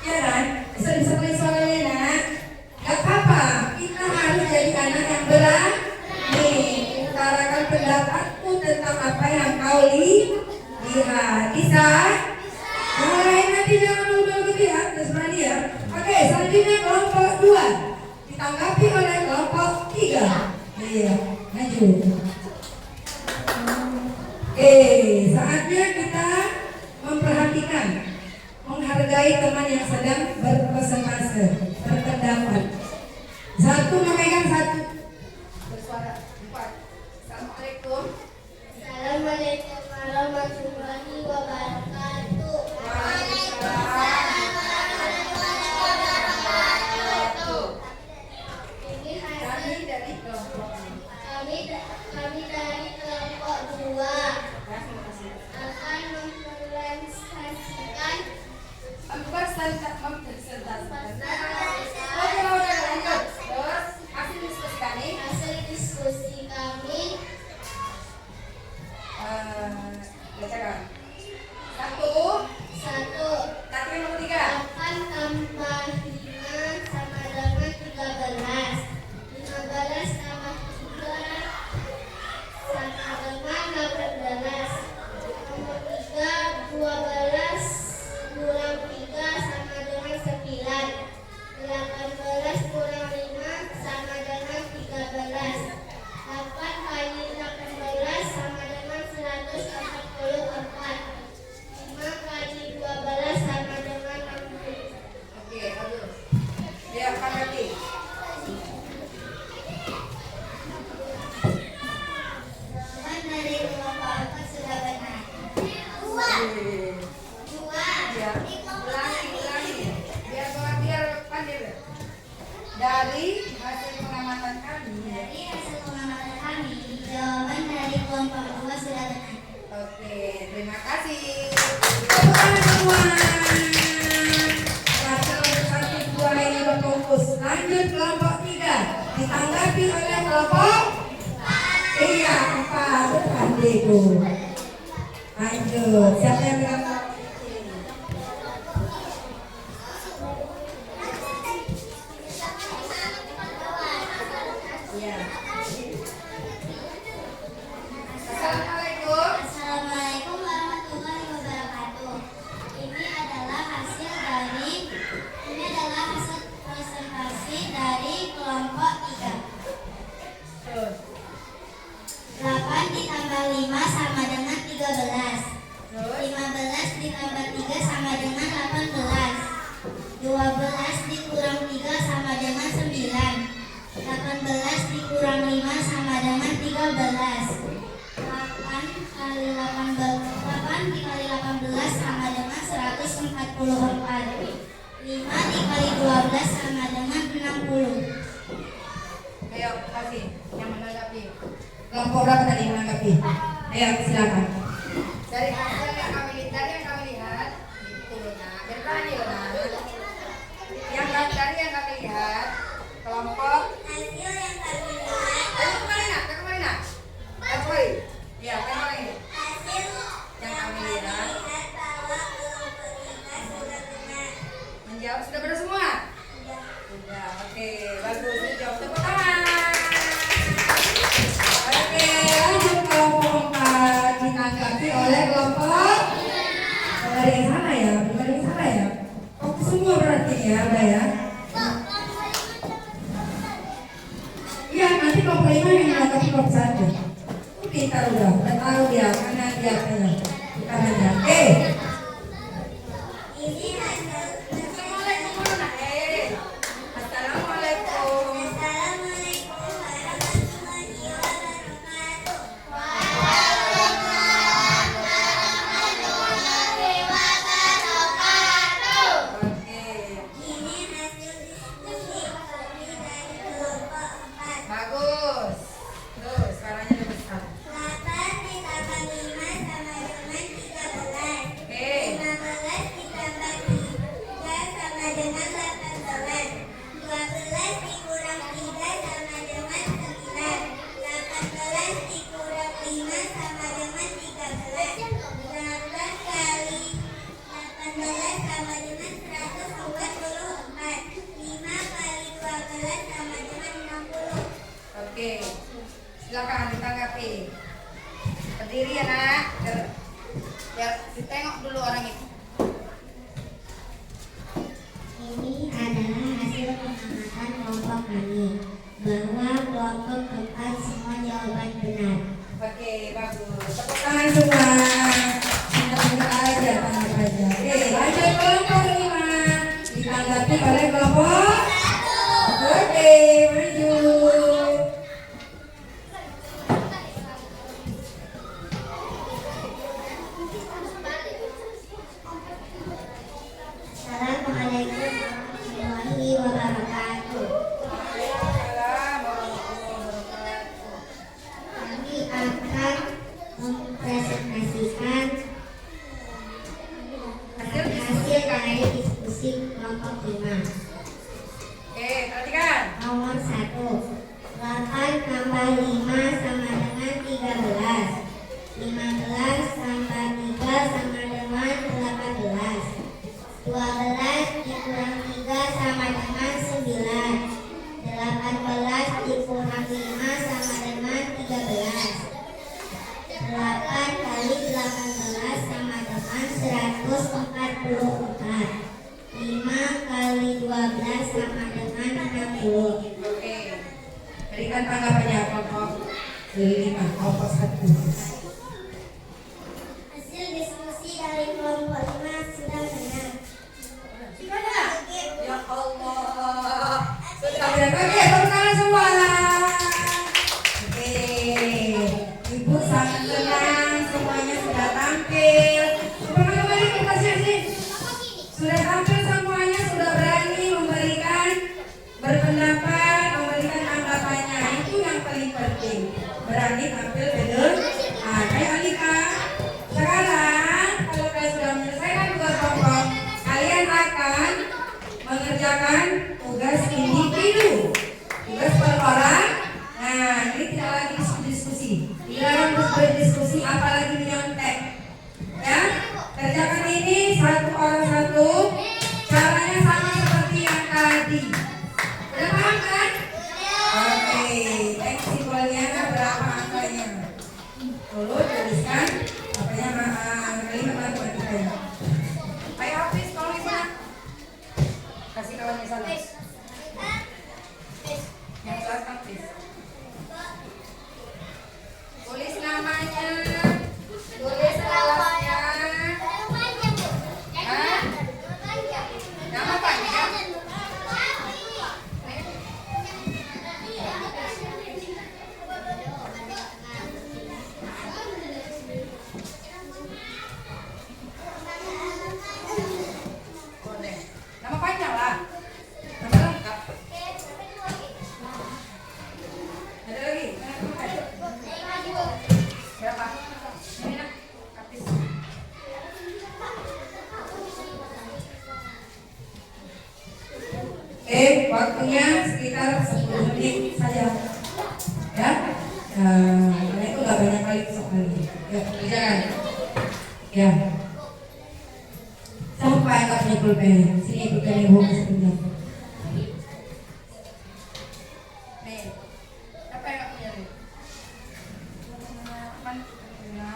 Ya kan? Bisa disertai suaranya nak. Gak apa-apa, kita harus jadi anak yang berani utarakan pendapatmu tentang apa yang kau lihat. Bisa? Yang lain nanti jangan lupa lihat, terserah dia. Oke, selanjutnya kelompok 2 ditanggapi oleh kelompok 3. Iya, maju. Saatnya kita memperhatikan, menghargai teman yang sedang berpresentasi, berpendapat. 1 memegang 1. Bersuara 4. Assalamualaikum. Assalamualaikum warahmatullahi wabarakatuh. Waalaikumsalam warahmatullahi wabarakatuh. Ini Kami dari kelompok kami dari kelompok 2 akan mempresentasikan hasil diskusi kami. Bacakan. 1. 1, Tapi nomor 3. 8 tambah 5 sama dengan 13. 15 tambah 3 sama dengan 18. Nomor 3, 12 kurang 3 sama dengan 9. 18 kurang 5 sama dengan 13. 8 kali 18 sama dengan 144. 5 kali 12 sama dengan 60. Oke, bagus. Ya, tanggapi. Jawaban dari kelompok 4 sudah benar. 2. Ya, ulangi. Biar pandai. Dari hasil pengamatan kami. Dari hasil pengamatan kami, jawaban dari kelompok 2 sudah benar. Oke, terima kasih. Tepuk tangan semua. Satu, 2 ini berfokus. Lanjut kelompok 3 ditanggapi oleh kelompok 4. Adikku. Lanjut. Siapa yang bilang? Ya. 8 ditambah 5 sama dengan 13. Terus 15 ditambah 3 sama dengan 18. 12 dikurang 3 sama dengan 9. 18 dikurang 5 sama dengan 13. 8 kali 8 dikali 18 sama dengan 144. 5 dikali 12 sama dengan 60. ayo kasih yang menanggapi. Kelompok berapa tadi yang menanggapi? Ayo silakan. Dari hasil yang kami lihat itu nah, bertanya nah. Dari yang kami lihat kelompok Hasil yang kami lihat, kemarin nak. Ya, kemarin. hasil Yang kami lihat bahwa kelompok 5 sudah benar. menjawab sudah benar semua. Sudah. Sudah, oke, bagus. Dijawab tepuk tangan. Oke, lanjut kelompok 4 ditanggapi oleh kelompok dari yang sana ya, bukan yang sana ya. Oh, semua berarti ya, udah ya. Iya, nanti kelompok 5 yang menanggapi kelompok 1. Pintar udah tahu dia mana dia punya. Bukan aja. Oke. Ini hasil. Assalamualaikum dulu nak. Assalamualaikum. Assalamualaikum warahmatullahi wabarakatuh. Oke, Ini hasil diskusi kami dari kelompok 4. bagus. Tuh, suaranya lebih besar. 8 ditambah 5 sama dengan 13. Oke. 15 ditambah 3 sama dengan 18. 12 dikurang 3 sama dengan 9. 18 dikurang 5 sama dengan 13. 16 kali 18 sama dengan 144. 5 kali 12 sama dengan 60. Oke, silakan ditanggapi. Berdiri ya nak. Biar ditengok dulu orang itu. Ini adalah hasil pengamatan kelompok kami bahwa kelompok keempat semua jawaban benar. Oke, bagus. Tepuk tangan semua. Pintar-pintar aja, tanggap aja. Oke, lanjut kelompok 5 ditanggapi oleh kelompok. Oke, maju. Assalamualaikum warahmatullahi wabarakatuh. Waalaikumsalam warahmatullahi wabarakatuh. Kami akan mempresentasikan hasil dari diskusi kelompok 5. Oke, perhatikan. Nomor 1, 8 tambah 5 sama dengan 13. 15 tambah 3 sama dengan 18. 12 dikurang 3 sama dengan 9. 18 dikurang 5 sama dengan 13. 8 kali 18 sama dengan 144. 5 kali 12 sama dengan 60. Oke. Berikan tanggapannya kelompok 5, kelompok 1. Hasil diskusi dari kelompok 5 sudah benar. Ya Allah. Sudah benar. Oke, tepuk tangan semua. Oke, Ibu sangat senang semuanya sudah tampil. Coba kembali kita sini. Sudah tampil semuanya, sudah berani memberikan berpendapat, memberikan tanggapannya. Itu yang paling penting. Berani tampil ke depan. Ayo Alika. Sekarang kalau kalian sudah menyelesaikan tugas kelompok, kalian akan mengerjakan tugas individu, tugas per orang. Nah, ini tidak lagi diskusi, dilarang berdiskusi, apalagi menyontek. Ya, kerjakan ini satu orang satu. Caranya sama seperti yang tadi. Udah paham kan? Oke, simbolnya berapa angkanya? Dulu tuliskan apanya kalimat matematikanya. Ayo Hafiz, tolong di sana. Kasih kawan di sana. Yang kelas Hafiz. Tulis namanya, tulis kelasnya. Hah? Nama panjang. Boleh. Nama panjang lah. Nama lengkap. Ada lagi? Berapa? Ini nak, habis. Waktunya sekitar 10 menit saja. Ya, karena itu nggak banyak kali soalnya. Ya, kerjakan. Ya. Sampai nggak punya pulpen. Sini pulpen ibu sebentar. Nih, siapa yang nggak punya nih? Aman, punya.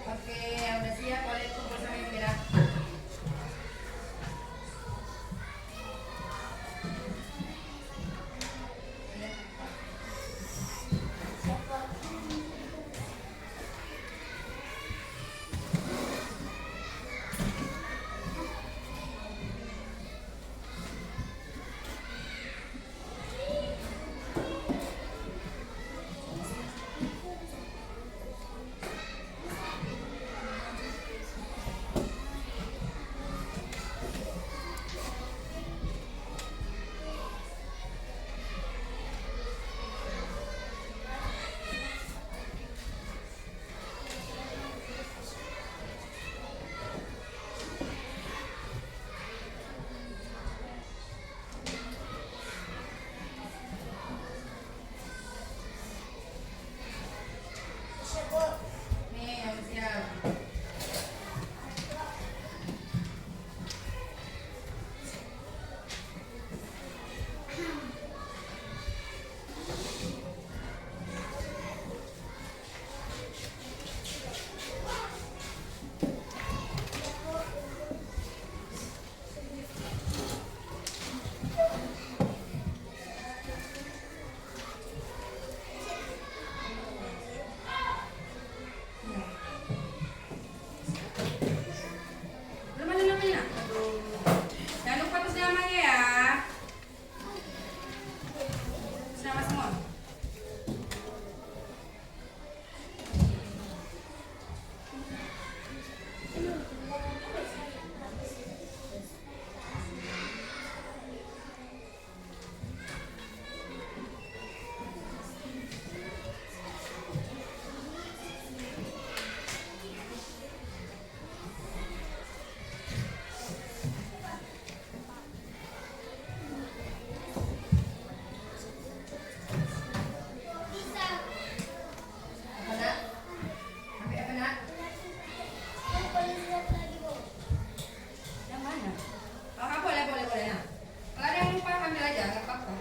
Oke, yang udah siap boleh kumpul sama yang merah. Nih yang siap. Belum ada namanya? Aduh. Jangan lupa tulis namanya ya. Tulis nama semua. Apa nak? Ambil apa nak? Yang mana? Oh, boleh, boleh, boleh nak. Kalau ada yang lupa ambil aja, nggak apa-apa.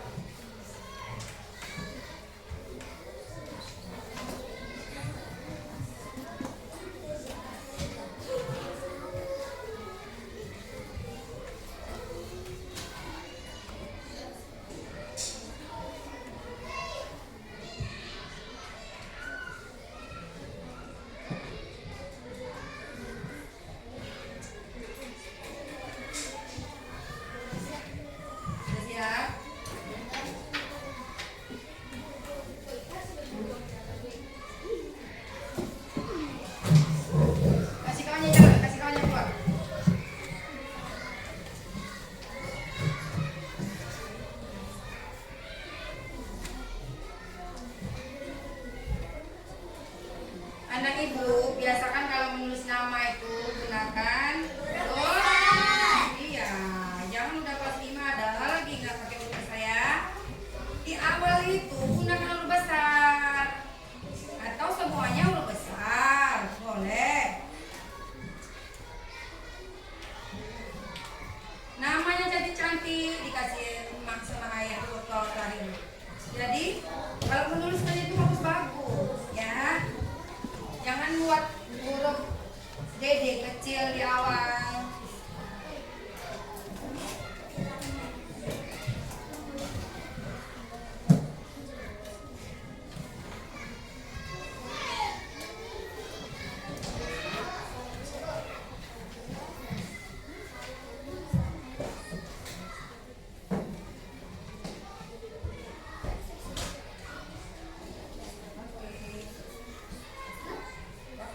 Sudah siap? Kasih kawannya jalan, kasih kawannya keluar. Anak ibu biasakan kalau menulis nama itu gunakan huruf. Iya, jangan udah kelas 5 ada lagi nggak pakai huruf besar ya. Di awal itu gunakan huruf besar atau semuanya huruf besar, boleh. Namanya jadi cantik, dikasih emak sama ayah kalau tadi. Jadi kalau menuliskan itu harus bagus ya. Jangan buat huruf dede kecil di awal.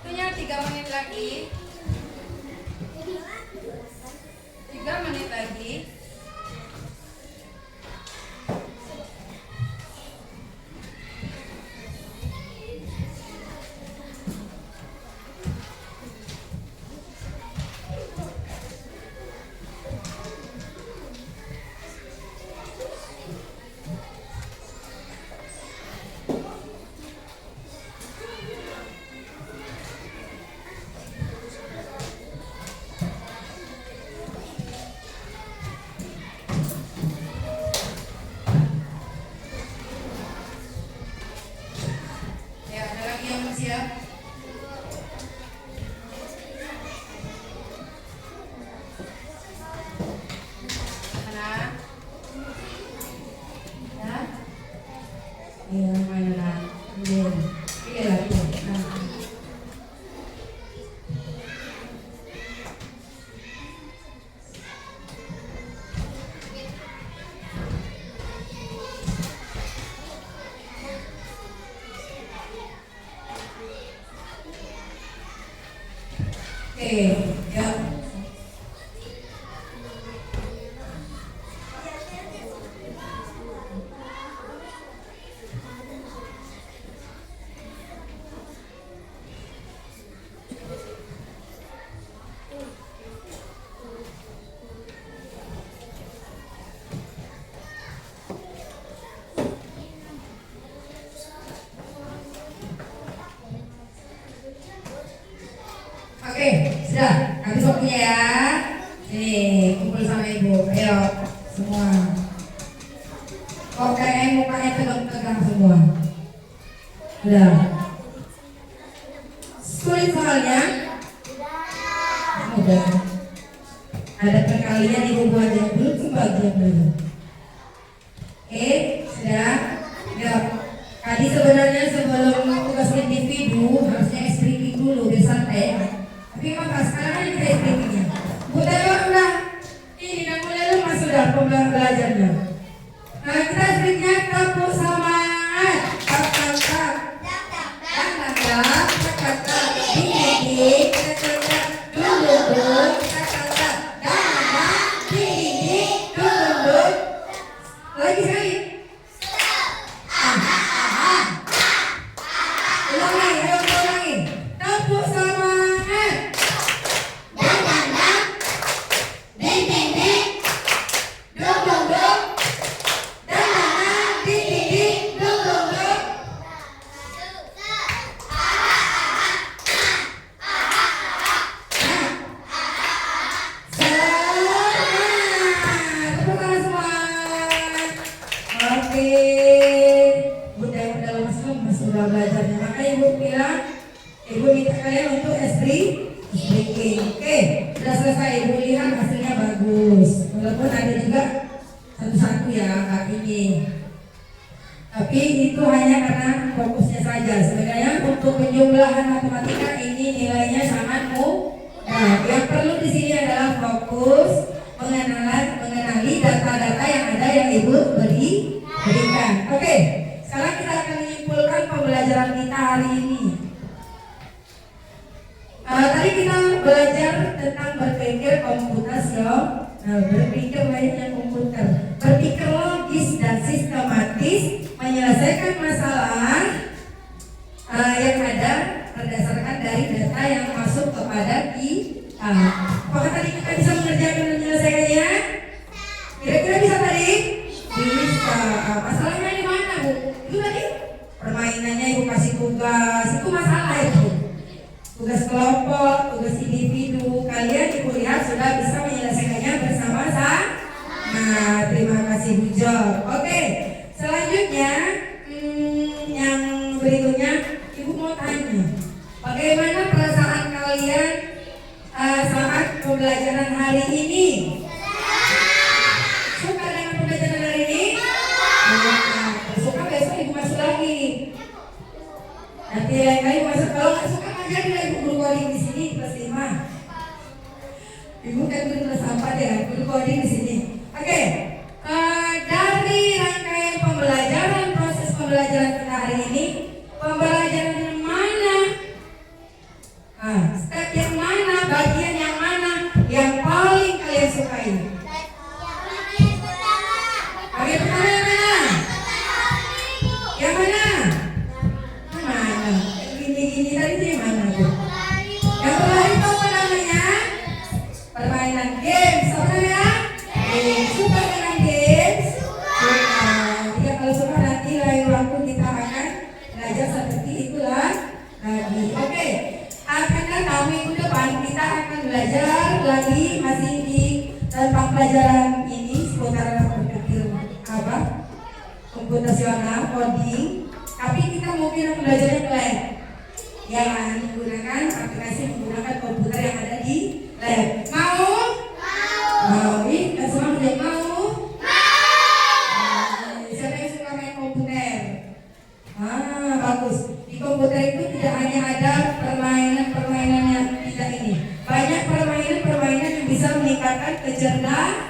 Waktunya 3 menit lagi. 3 menit lagi. Ya, ada lagi yang masih ya? Mana? Ya? Iya, mana? Iya. Iya lagi. Nah. Oke, ya. Oke, sudah habis waktunya ya. Nih, kumpul sama ibu. Ayo, semua. Kok kayak mukanya tegang-tegang semua. Udah. Sulit soalnya? Udah. Ada perkalian ibu buat yang belum sebagian dulu. Oke, sudah. Ya. Tadi sebenarnya sebelum tugas individu harusnya explicating dulu biar santai. Tapi maka sekarang ini kita explicatingnya. Budaya udah ini dan mulai lemas sudah pembelajarannya. Nah kita explicatingnya tepuk semangat. Tap tap tap. Dan nanda. Tap tap tap. Dingin. Tap tap tap. Duduk. Tap tap tap. Dan nanda. Dingin. Duduk. Lagi sekali. Ulangi, ayo ulangi. Tepuk semangat. Dan nanda. Ding ding ding. Duk duk duk. Dan nanda. Ding ding ding. Duk duk duk. Semangat. Tepuk tangan semua. Oke. Bunda yang udah lemas sudah belajarnya. Maka ibu bilang, ibu minta kalian untuk speaking. Oke, sudah selesai. Ibu lihat hasilnya bagus. Walaupun ada juga satu-satu ya kak ini. Tapi itu hanya karena fokusnya saja. Sebenarnya untuk penjumlahan matematika ini nilainya sangat mudah. Yang perlu di sini adalah fokus mengenali data-data yang ada yang ibu berikan. Oke, sekarang kita akan menyimpulkan pembelajaran kita hari ini. Tadi kita belajar tentang berpikir komputasional, berpikir layaknya komputer, berpikir logis dan sistematis, menyelesaikan masalah yang ada berdasarkan dari data yang masuk ke kepada kita. Apakah tadi kita bisa mengerjakan dan menyelesaikannya? Kira-kira bisa tadi? Bisa. Masalahnya di mana, Bu? Itu tadi permainannya Ibu kasih tugas, itu masalah itu. Tugas kelompok, tugas individu, kalian Ibu lihat sudah bisa menyelesaikannya bersama-sama. Nah, terima kasih Bu Jo. Oke, selanjutnya yang berikutnya Ibu mau tanya, bagaimana perasaan kalian saat pembelajaran hari ini? Suka dengan pembelajaran hari ini? Suka besok Ibu masuk lagi. Nanti lain kali masuk, kalau nggak suka ngajar bila Ibu guru coding di sini kelas 5. Ibu kan guru kelas 4 ya, guru coding di sini. Oke, dari rangkaian pembelajaran, proses pembelajaran kita hari ini, pembelajaran yang mana? Step yang mana? Bagian yang mana yang paling kalian sukai? Bagian pertama yang mana? Yang mana? Mana? Gini tadi itu yang mana, Bu? Yang berlari itu apa namanya? Permainan games, apa namanya? Suka dengan games? Suka. Ya kalau suka nanti lain waktu kita akan belajar seperti itulah lagi. Oke. Akan datang minggu depan kita akan belajar lagi masih di tentang pelajaran ini seputar berpikir apa? Komputasional, coding. Tapi kita mungkin belajarnya ke lab. Ya, menggunakan aplikasi menggunakan komputer yang ada di lab. Mau? Mau. Ini semua udah mau? Siapa yang suka main komputer? Bagus. Di komputer itu tidak hanya ada permainan-permainan yang tidak ini. Banyak permainan-permainan yang bisa meningkatkan kecerdasan.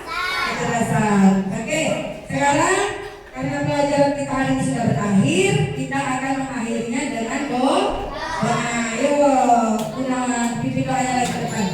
Oke, sekarang karena pelajaran kita hari ini sudah berakhir, kita akan mengakhirinya dengan doa. Ayo, gunakan pipi doanya lagi ke depan.